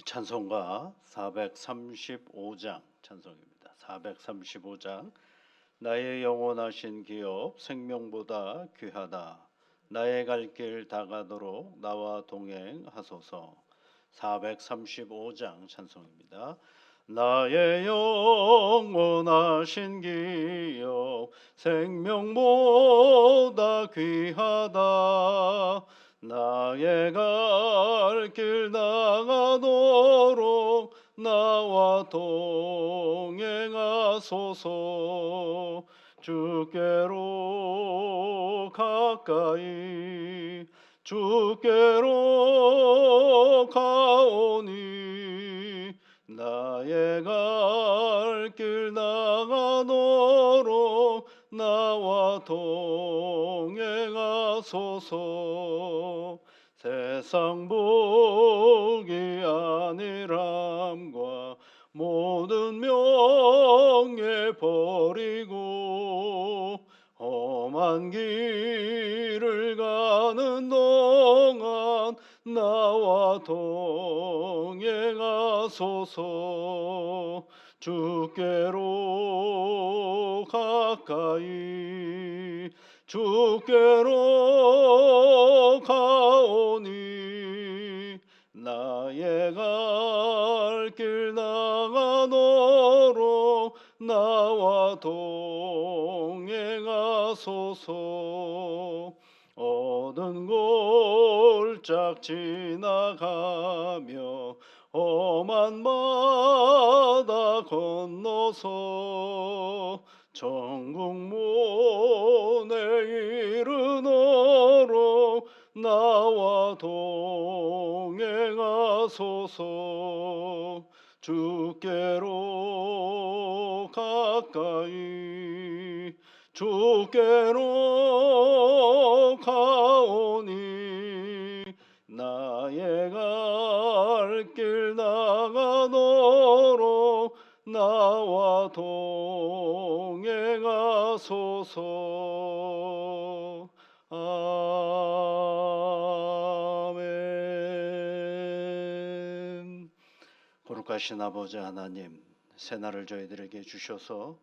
찬송가 435장 찬송입니다. 435장 나의 영원하신 기업 생명보다 귀하다. 나의 갈 길 다가도록 나와 동행하소서. 435장 찬송입니다. 나의 영원하신 기업 생명보다 귀하다. 나의 갈 길 나가도록 나와 동행하소서. 주께로 가까이 주께로 가오니 나의 갈 길 나가도록 나와 동행하소서. 세상 복이 아니람과 모든 명예 버리고 험한 길을 가는 동안 나와 동행하소서. 주께로 가까이 주께로 가오니 나의 갈 길 나가도록 나와 동행하소서. 어두운 골짝 지나가며 험한 바다 건너서 천국문에 이르도록 나와 동행하소서. 주께로 가까이 주께로 가오니 나의 갈 길 나가도록 나와 동행하소서. 아멘. 거룩하신 아버지 하나님, 새날을 저희들에게 주셔서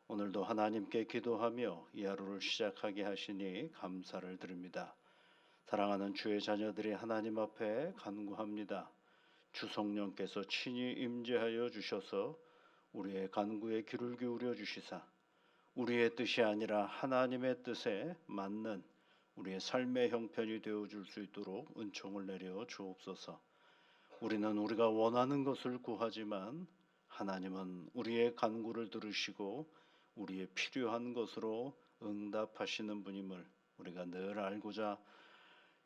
오늘도 하나님께 기도하며 이 하루를 시작하게 하시니 감사를 드립니다. 사랑하는 주의 자녀들이 하나님 앞에 간구합니다. 주 성령께서 친히 임재하여 주셔서 우리의 간구에 귀를 기울여 주시사 우리의 뜻이 아니라 하나님의 뜻에 맞는 우리의 삶의 형편이 되어줄 수 있도록 은총을 내려 주옵소서. 우리는 우리가 원하는 것을 구하지만 하나님은 우리의 간구를 들으시고 우리의 필요한 것으로 응답하시는 분임을 우리가 늘 알고자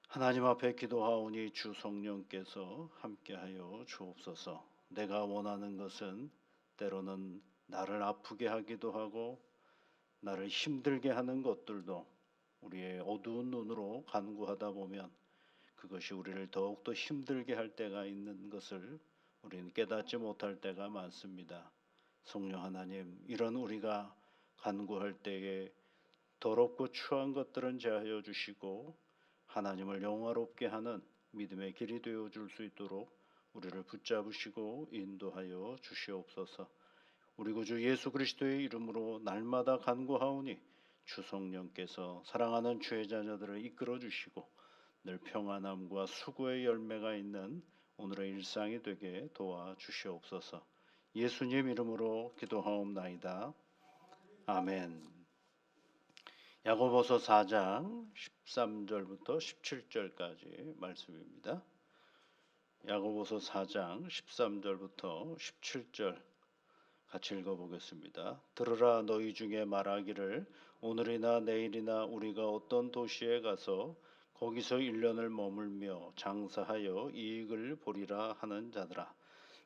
하나님 앞에 기도하오니 주 성령께서 함께하여 주옵소서. 내가 원하는 것은 때로는 나를 아프게 하기도 하고 나를 힘들게 하는 것들도 우리의 어두운 눈으로 간구하다 보면 그것이 우리를 더욱더 힘들게 할 때가 있는 것을 우리는 깨닫지 못할 때가 많습니다. 성령 하나님, 이런 우리가 간구할 때에 더럽고 추한 것들은 제하여 주시고 하나님을 영화롭게 하는 믿음의 길이 되어 줄 수 있도록 우리를 붙잡으시고 인도하여 주시옵소서. 우리 구주 예수 그리스도의 이름으로 날마다 간구하오니 주 성령께서 사랑하는 주의 자녀들을 이끌어 주시고 늘 평안함과 수고의 열매가 있는 오늘의 일상이 되게 도와주시옵소서. 예수님 이름으로 기도하옵나이다. 아멘. 야고보서 4장 13절부터 17절까지 말씀입니다. 야고보서 4장 13절부터 17절 같이 읽어보겠습니다. 들으라, 너희 중에 말하기를 오늘이나 내일이나 우리가 어떤 도시에 가서 거기서 1년을 머물며 장사하여 이익을 보리라 하는 자들아,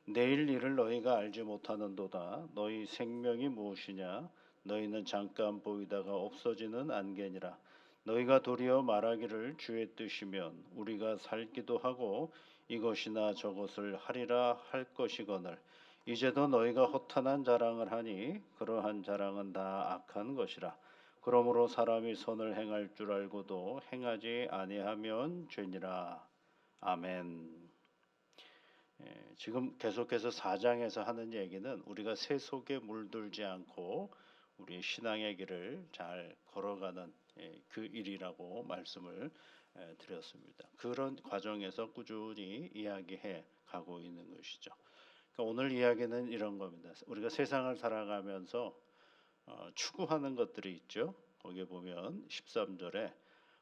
내일 일을 너희가 알지 못하는도다. 너희 생명이 무엇이냐? 너희는 잠깐 보이다가 없어지는 안개니라. 너희가 도리어 말하기를 주의 뜻이면 우리가 살기도 하고 이것이나 저것을 하리라 할 것이거늘 이제도 너희가 허탄한 자랑을 하니 그러한 자랑은 다 악한 것이라. 그러므로 사람이 선을 행할 줄 알고도 행하지 아니하면 죄니라. 아멘. 지금 계속해서 4장에서 하는 얘기는 우리가 새 속에 물들지 않고 우리의 신앙의 길을 잘 걸어가는 그 일이라고 말씀을 드렸습니다. 그런 과정에서 꾸준히 이야기해 가고 있는 것이죠. 그러니까 오늘 이야기는 이런 겁니다. 우리가 세상을 살아가면서 추구하는 것들이 있죠. 거기에 보면 13절에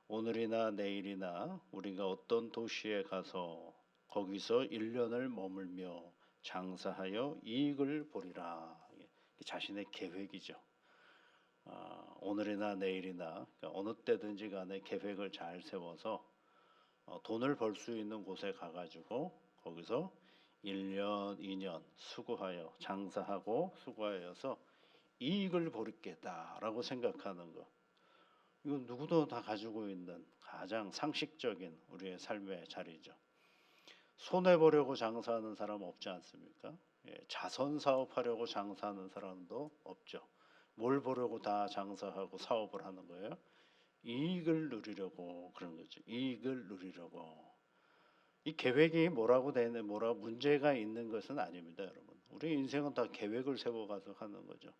오늘이나 내일이나 우리가 어떤 도시에 가서 거기서 1년을 머물며 장사하여 이익을 보리라. 자신의 계획이죠. 오늘이나 내일이나 그러니까 어느 때든지 간에 계획을 잘 세워서 돈을 벌 수 있는 곳에 가가지고 거기서 1년, 2년 수고하여 장사하고 수고하여서 이익을 보리겠다라고 생각하는 것. 이건 누구도 다 가지고 있는 가장 상식적인 우리의 삶의 자리죠. 손해 보려고 장사하는 사람 없지 않습니까? 자선 사업하려고 장사하는 사람도 없죠. 뭘 보려고 다 장사하고 사업을 하는 거예요? 이익을 누리려고 그런 거죠. 이익을 누리려고. 이 계획이 뭐라고 되는 뭐라 문제가 있는 것은 아닙니다, 여러분. 우리 인생은 다 계획을 세워가서 하는 거죠.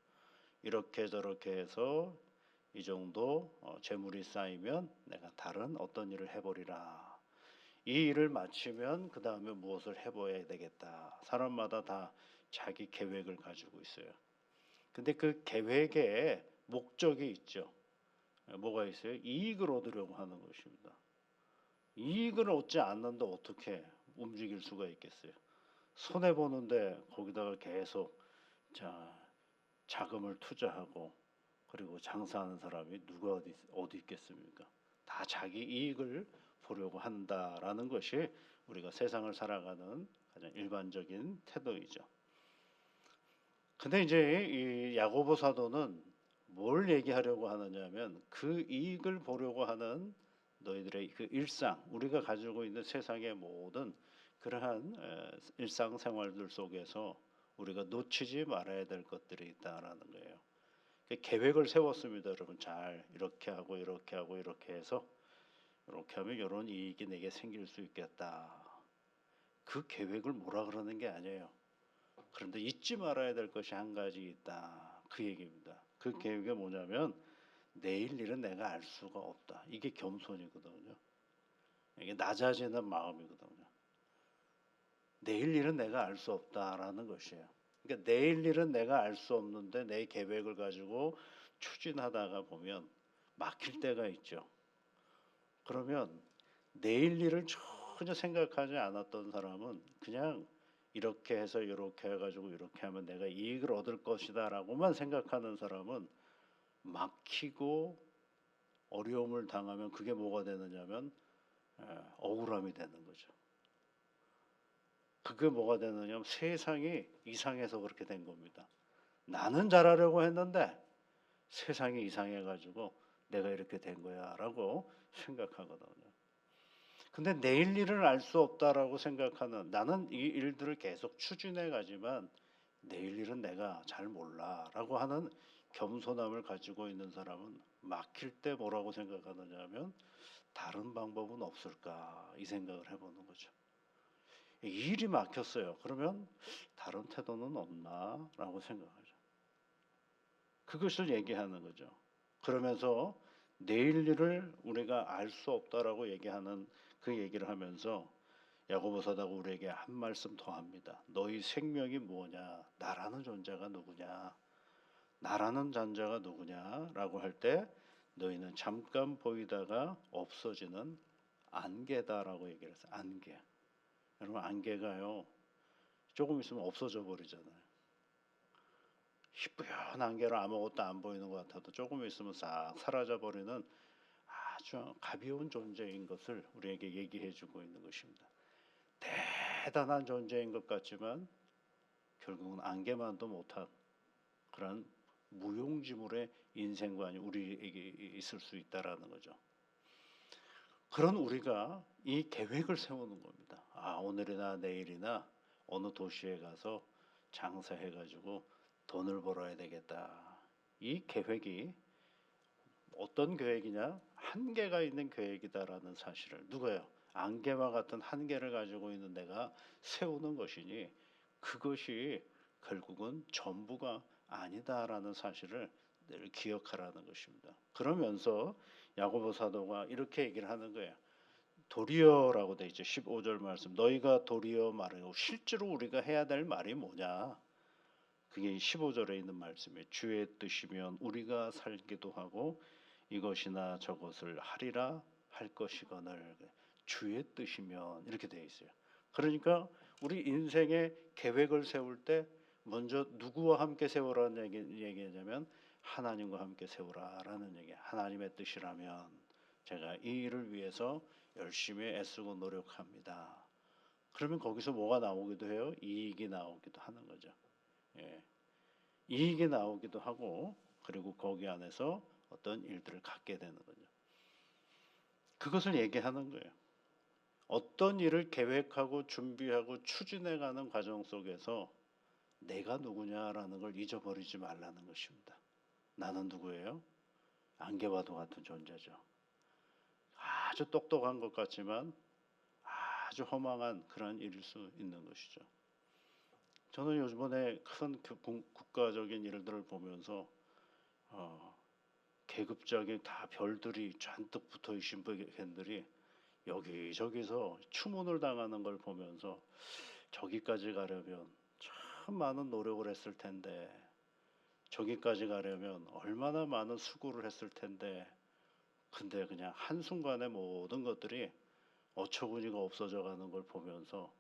이렇게 저렇게 해서 이 정도 재물이 쌓이면 내가 다른 어떤 일을 해보리라. 이 일을 마치면 그 다음에 무엇을 해봐야 되겠다. 사람마다 다 자기 계획을 가지고 있어요. 근데 그 계획에 목적이 있죠. 뭐가 있어요? 이익을 얻으려고 하는 것입니다. 이익을 얻지 않는데 어떻게 움직일 수가 있겠어요? 손해 보는데 거기다가 계속 자금을 투자하고 그리고 장사하는 사람이 누가 어디 있겠습니까? 다 자기 이익을 보려고 한다라는 것이 우리가 세상을 살아가는 가장 일반적인 태도이죠. 근데 이제 이 야고보 사도는 뭘 얘기하려고 하느냐면 그 이익을 보려고 하는 너희들의 그 일상, 우리가 가지고 있는 세상의 모든 그러한 일상 생활들 속에서 우리가 놓치지 말아야 될 것들이 있다라는 거예요. 계획을 세웠습니다, 여러분. 잘 이렇게 하고 이렇게 하고 이렇게 해서 이렇게 하면 이런 이익이 내게 생길 수 있겠다. 그 계획을 뭐라 그러는 게 아니에요. 그런데 잊지 말아야 될 것이 한 가지 있다. 그 얘기입니다. 그 계획이 뭐냐면 내일 일은 내가 알 수가 없다. 이게 겸손이거든요. 이게 낮아지는 마음이거든요. 내일 일은 내가 알 수 없다라는 것이에요. 그러니까 내일 일은 내가 알 수 없는데 내 계획을 가지고 추진하다가 보면 막힐 때가 있죠. 그러면 내일 일을 전혀 생각하지 않았던 사람은 그냥 이렇게 해서 이렇게 해가지고 이렇게 하면 내가 이익을 얻을 것이다라고만 생각하는 사람은 막히고 어려움을 당하면 그게 뭐가 되느냐면 억울함이 되는 거죠. 그게 뭐가 되느냐면 세상이 이상해서 그렇게 된 겁니다. 나는 잘하려고 했는데 세상이 이상해가지고 내가 이렇게 된 거야라고 생각하거든요. 근데 내일 일을 알 수 없다라고 생각하는 나는 이 일들을 계속 추진해 가지만 내일 일은 내가 잘 몰라라고 하는 겸손함을 가지고 있는 사람은 막힐 때 뭐라고 생각하느냐면 다른 방법은 없을까 이 생각을 해보는 거죠. 이 일이 막혔어요. 그러면 다른 태도는 없나라고 생각하죠. 그것을 얘기하는 거죠. 그러면서 내일 일을 우리가 알 수 없다라고 얘기하는 그 얘기를 하면서 야고보 사도가 우리에게 한 말씀 더 합니다. 너희 생명이 뭐냐? 나라는 존재가 누구냐? 나라는 존재가 누구냐라고 할 때 너희는 잠깐 보이다가 없어지는 안개다라고 얘기를 했어요. 안개. 여러분 안개가요. 조금 있으면 없어져 버리잖아요. 희뿌연 안개로 아무것도 안 보이는 것 같아도 조금 있으면 싹 사라져 버리는 아주 가벼운 존재인 것을 우리에게 얘기해 주고 있는 것입니다. 대단한 존재인 것 같지만 결국은 안개만도 못한 그런 무용지물의 인생관이 우리에게 있을 수 있다라는 거죠. 그런 우리가 이 계획을 세우는 겁니다. 오늘이나 내일이나 어느 도시에 가서 장사해가지고 돈을 벌어야 되겠다. 이 계획이 어떤 계획이냐? 한계가 있는 계획이다라는 사실을 누가요? 안개와 같은 한계를 가지고 있는 내가 세우는 것이니 그것이 결국은 전부가 아니다라는 사실을 늘 기억하라는 것입니다. 그러면서 야고보 사도가 이렇게 얘기를 하는 거예요. 도리어라고 돼 있죠. 15절 말씀. 너희가 도리어 말하고 실제로 우리가 해야 될 말이 뭐냐? 그게 15절에 있는 말씀이에요. 주의 뜻이면 우리가 살기도 하고 이것이나 저것을 하리라 할 것이거늘. 주의 뜻이면 이렇게 돼 있어요. 그러니까 우리 인생의 계획을 세울 때 먼저 누구와 함께 세우라는 얘기냐면 하나님과 함께 세우라라는 얘기예요. 하나님의 뜻이라면 제가 이 일을 위해서 열심히 애쓰고 노력합니다. 그러면 거기서 뭐가 나오기도 해요? 이익이 나오기도 하는 거죠. 예. 이익이 나오기도 하고 그리고 거기 안에서 어떤 일들을 갖게 되는 거죠. 그것을 얘기하는 거예요. 어떤 일을 계획하고 준비하고 추진해가는 과정 속에서 내가 누구냐라는 걸 잊어버리지 말라는 것입니다. 나는 누구예요? 안개와도 같은 존재죠. 아주 똑똑한 것 같지만 아주 허망한 그런 일일 수 있는 것이죠. 저는 요즘에 큰 국가적인 일들을 보면서 계급적인 다 별들이 잔뜩 붙어있는 밴들이 여기저기서 추문을 당하는 걸 보면서 저기까지 가려면 참 많은 노력을 했을 텐데 저기까지 가려면 얼마나 많은 수고를 했을 텐데 근데 그냥 한순간에 모든 것들이 어처구니가 없어져 가는 걸 보면서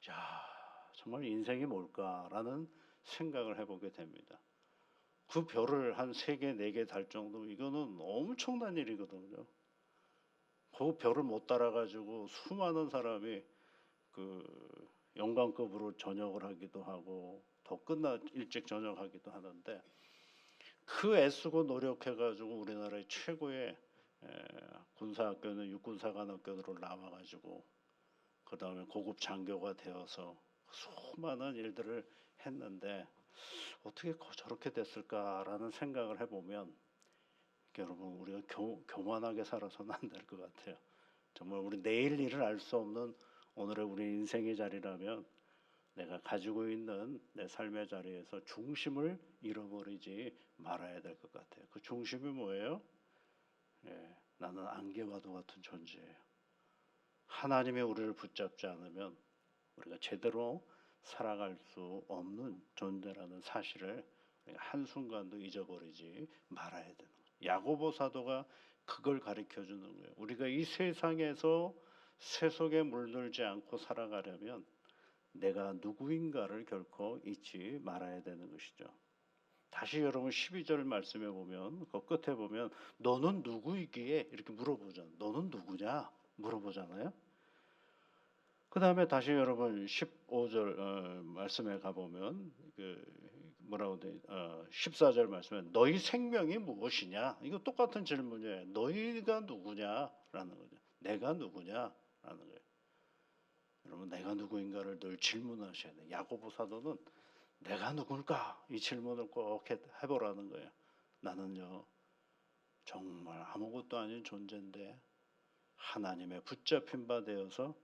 야 정말 인생이 뭘까라는 생각을 해보게 됩니다. 그 별을 한 3개, 4개 달 정도 이거는 엄청난 일이거든요. 그 별을 못 따라가지고 수많은 사람이 그 영광급으로 전역을 하기도 하고 더 일찍 전역하기도 하는데 그 애쓰고 노력해가지고 우리나라의 최고의 군사학교는 육군사관학교로 나와가지고 그 다음에 고급 장교가 되어서 수많은 일들을 했는데 어떻게 저렇게 됐을까라는 생각을 해보면 여러분 우리가 교만하게 살아서는 안 될 것 같아요. 정말 우리 내일 일을 알 수 없는 오늘의 우리 인생의 자리라면 내가 가지고 있는 내 삶의 자리에서 중심을 잃어버리지 말아야 될 것 같아요. 그 중심이 뭐예요? 예, 나는 안개와도 같은 존재예요. 하나님이 우리를 붙잡지 않으면 우리가 제대로 살아갈 수 없는 존재라는 사실을 한순간도 잊어버리지 말아야 되는 거예요. 야고보 사도가 그걸 가르쳐 주는 거예요. 우리가 이 세상에서 세속에 물들지 않고 살아가려면 내가 누구인가를 결코 잊지 말아야 되는 것이죠. 다시 여러분 12절 말씀에 보면 그 끝에 보면 너는 누구이기에 이렇게 물어보잖아요. 너는 누구냐 물어보잖아요. 그 다음에 다시 여러분 15절 말씀에 가보면 뭐라고 돼? 14절 말씀에 너희 생명이 무엇이냐? 이거 똑같은 질문이에요. 너희가 누구냐라는 거죠. 내가 누구냐라는 거예요. 여러분 내가 누구인가를 늘 질문하셔야 돼요. 야고보 사도는 내가 누굴까? 이 질문을 꼭 해보라는 거예요. 나는요 정말 아무것도 아닌 존재인데 하나님의 붙잡힌 바 되어서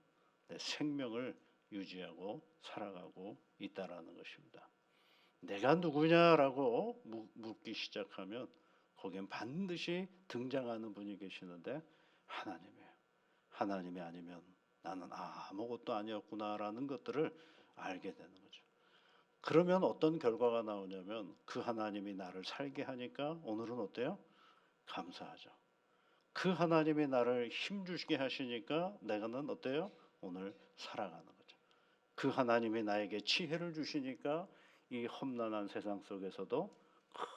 내 생명을 유지하고 살아가고 있다라는 것입니다. 내가 누구냐라고 묻기 시작하면 거기엔 반드시 등장하는 분이 계시는데 하나님이에요. 하나님이 아니면 나는 아무것도 아니었구나라는 것들을 알게 되는 거죠. 그러면 어떤 결과가 나오냐면 그 하나님이 나를 살게 하니까 오늘은 어때요? 감사하죠. 그 하나님이 나를 힘주시게 하시니까 내가는 어때요? 오늘 살아가는 거죠. 그 하나님이 나에게 지혜를 주시니까 이 험난한 세상 속에서도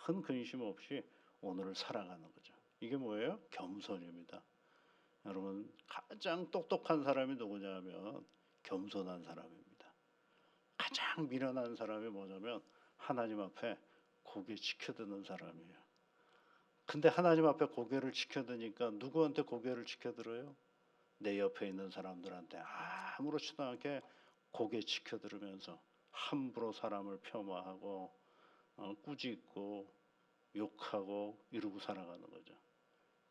큰 근심 없이 오늘을 살아가는 거죠. 이게 뭐예요? 겸손입니다. 여러분 가장 똑똑한 사람이 누구냐면 겸손한 사람입니다. 가장 미련한 사람이 뭐냐면 하나님 앞에 고개 치켜드는 사람이에요. 근데 하나님 앞에 고개를 치켜드니까 누구한테 고개를 치켜들어요? 내 옆에 있는 사람들한테 아무렇지도 않게 고개 치켜들으면서 함부로 사람을 폄하하고 꾸짖고 욕하고 이러고 살아가는 거죠.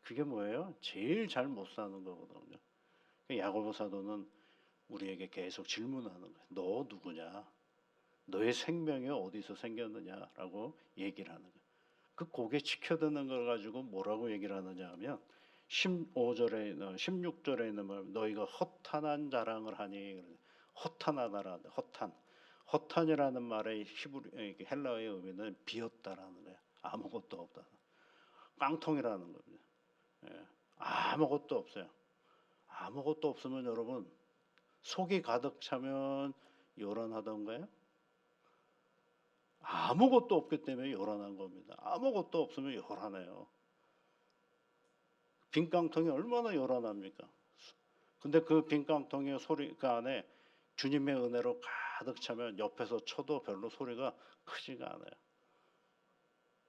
그게 뭐예요? 제일 잘 못 사는 거거든요. 야고보 사도는 우리에게 계속 질문하는 거예요. 너 누구냐? 너의 생명이 어디서 생겼느냐라고 얘기를 하는 거예요. 그 고개 치켜드는 걸 가지고 뭐라고 얘기를 하느냐 하면 15절에 16절에 있는 말 너희가 허탄한 자랑을 하니 허탄하다라는 허탄이라는 말의 히브리 헬라어의 의미는 비었다라는 거예요. 아무것도 없다. 깡통이라는 겁니다. 예, 아무것도 없어요. 아무것도 없으면 여러분 속이 가득 차면 요란하던가요? 아무것도 없기 때문에 요란한 겁니다. 아무것도 없으면 요란해요. 빈 깡통이 얼마나 요란합니까? 근데 그 빈 깡통의 소리가 안에 주님의 은혜로 가득 차면 옆에서 쳐도 별로 소리가 크지가 않아요.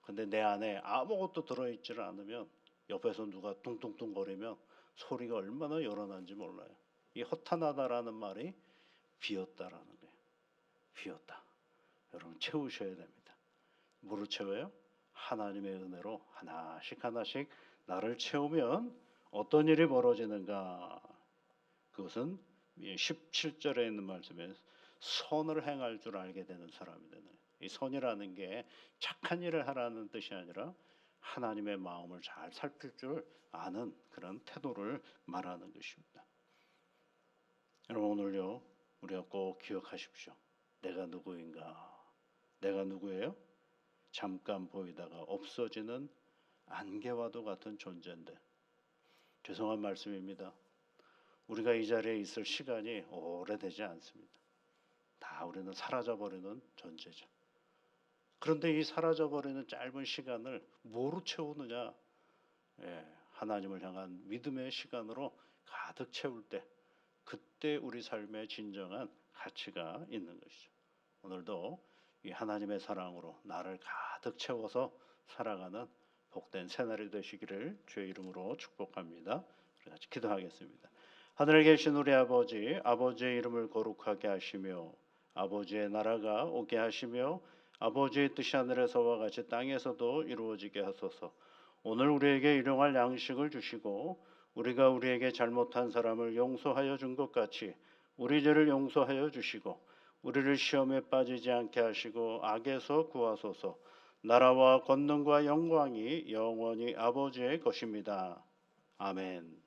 근데 내 안에 아무것도 들어있지를 않으면 옆에서 누가 뚱뚱뚱 거리면 소리가 얼마나 요란한지 몰라요. 이 허탄하다라는 말이 비었다라는 거예요. 비었다. 여러분 채우셔야 됩니다. 뭐로 채워요? 하나님의 은혜로 하나씩 하나씩 나를 채우면 어떤 일이 벌어지는가? 그것은 17절에 있는 말씀에 선을 행할 줄 알게 되는 사람이 되는 거예요. 이 선이라는 게 착한 일을 하라는 뜻이 아니라 하나님의 마음을 잘 살필 줄 아는 그런 태도를 말하는 것입니다. 여러분 오늘요 우리가 꼭 기억하십시오. 내가 누구인가? 내가 누구예요? 잠깐 보이다가 없어지는 안개와도 같은 존재인데 죄송한 말씀입니다. 우리가 이 자리에 있을 시간이 오래되지 않습니다. 다 우리는 사라져버리는 존재죠. 그런데 이 사라져버리는 짧은 시간을 뭐로 채우느냐? 하나님을 향한 믿음의 시간으로 가득 채울 때 그때 우리 삶의 진정한 가치가 있는 것이죠. 오늘도 이 하나님의 사랑으로 나를 가득 채워서 살아가는 복된 새날이 되시기를 주의 이름으로 축복합니다. 우리 같이 기도하겠습니다. 하늘에 계신 우리 아버지, 아버지의 이름을 거룩하게 하시며 아버지의 나라가 오게 하시며 아버지의 뜻이 하늘에서와 같이 땅에서도 이루어지게 하소서. 오늘 우리에게 일용할 양식을 주시고 우리가 우리에게 잘못한 사람을 용서하여 준 것 같이 우리 죄를 용서하여 주시고 우리를 시험에 빠지지 않게 하시고 악에서 구하소서. 나라와 권능과 영광이 영원히 아버지의 것입니다. 아멘.